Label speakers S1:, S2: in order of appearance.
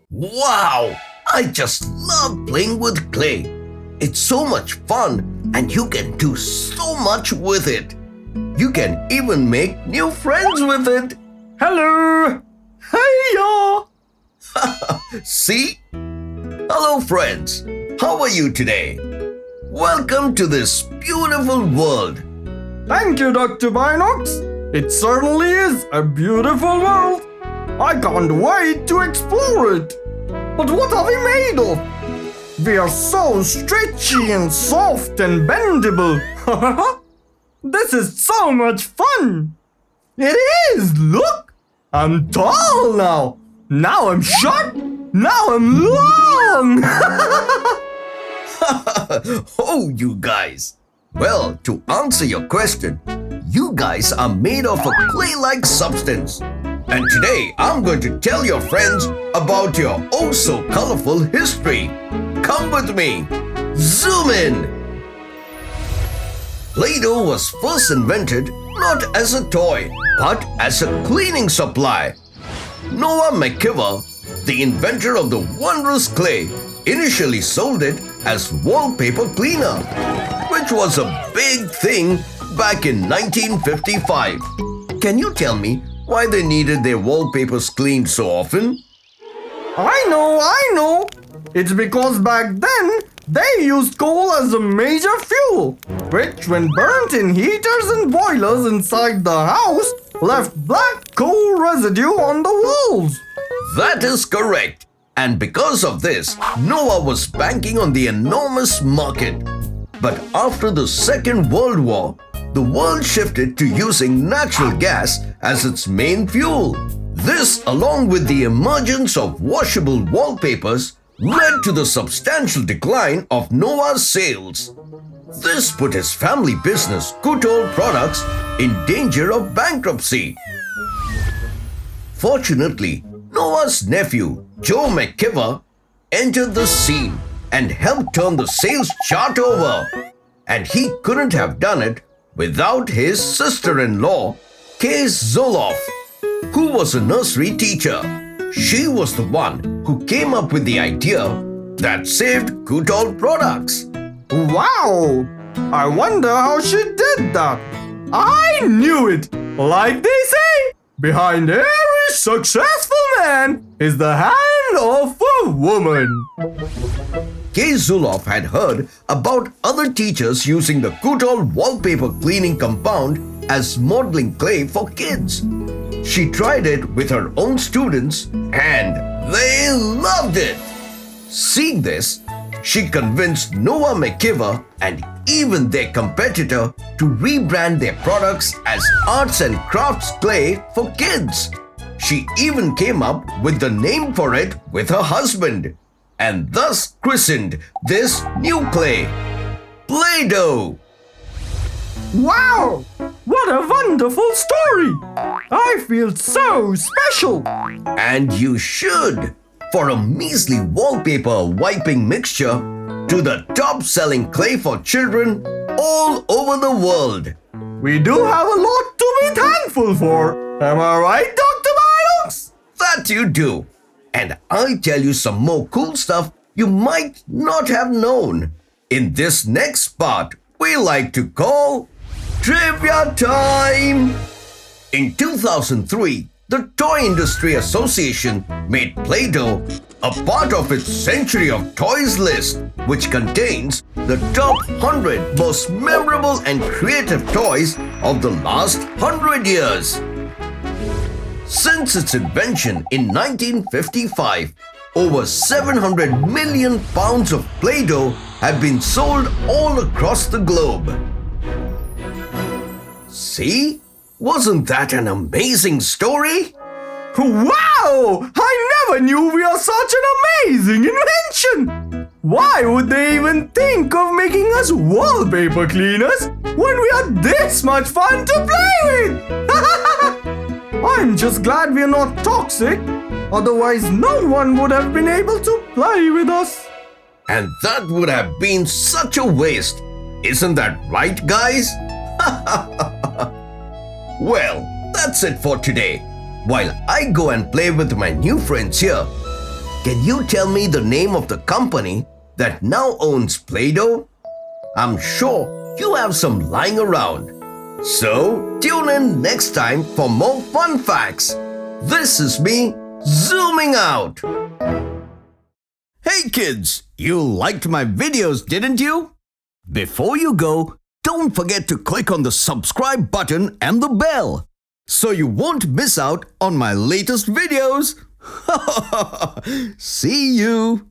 S1: Wow! I just love playing with clay. It's so much fun and you can do so much with it. You can even make new friends with it.
S2: Hello! Hiya!
S1: See? Hello friends. How are you today? Welcome to this beautiful world.
S2: Thank you, Dr. Binox. It certainly is a beautiful world. I can't wait to explore it. But what are we made of? We are so stretchy and soft and bendable. This is so much fun. It is, look. I'm tall now. Now I'm short. Now I'm long.
S1: Oh, you guys. Well, to answer your question, you guys are made of a clay-like substance. And today, I'm going to tell your friends about your oh-so-colorful history. Come with me. Zoom in. Play-Doh was first invented not as a toy, but as a cleaning supply. Noah McKeever, the inventor of the wondrous clay, initially sold it as wallpaper cleaner, which was a big thing back in 1955. Can you tell me why they needed their wallpapers cleaned so often?
S2: I know. It's because back then, they used coal as a major fuel, which when burnt in heaters and boilers inside the house, left black coal residue on the walls.
S1: That is correct. And because of this, Noah was banking on the enormous market. But after the Second World War, the world shifted to using natural gas as its main fuel. This, along with the emergence of washable wallpapers, led to the substantial decline of Noah's sales. This put his family business, Good Products, in danger of bankruptcy. Fortunately, Noah's nephew, Joe McKeever, entered the scene and helped turn the sales chart over. And he couldn't have done it without his sister-in-law, Kay Zoloff, who was a nursery teacher. She was the one who came up with the idea that saved Good Products.
S2: Wow! I wonder how she did that. I knew it! Like they say, behind every successful man is the hand of a woman.
S1: Kay Zoloff had heard about other teachers using the Good wallpaper cleaning compound as modeling clay for kids. She tried it with her own students and they loved it. Seeing this, she convinced Noah McKeever and even their competitor to rebrand their products as arts and crafts clay for kids. She even came up with the name for it with her husband and thus christened this new clay, Play-Doh.
S2: Wow! What a wonderful story! I feel so special!
S1: And you should! For a measly wallpaper wiping mixture to the top-selling clay for children all over the world.
S2: We do have a lot to be thankful for. Am I right, Dr. Binox?
S1: That you do. And I'll tell you some more cool stuff you might not have known. In this next part, we like to call Trivia Time! In 2003, the Toy Industry Association made Play-Doh a part of its Century of Toys list, which contains the top 100 most memorable and creative toys of the last 100 years. Since its invention in 1955, over 700 million pounds of Play-Doh have been sold all across the globe. See? Wasn't that an amazing story?
S2: Wow! I never knew we are such an amazing invention! Why would they even think of making us wallpaper cleaners when we are this much fun to play with? I'm just glad we're not toxic. Otherwise, no one would have been able to play with us.
S1: And that would have been such a waste. Isn't that right, guys? Well, that's it for today. While I go and play with my new friends here, can you tell me the name of the company that now owns Play-Doh? I'm sure you have some lying around. So tune in next time for more fun facts. This is me zooming out.
S3: Hey kids, you liked my videos, didn't you? Before you go, don't forget to click on the subscribe button and the bell so you won't miss out on my latest videos. See you!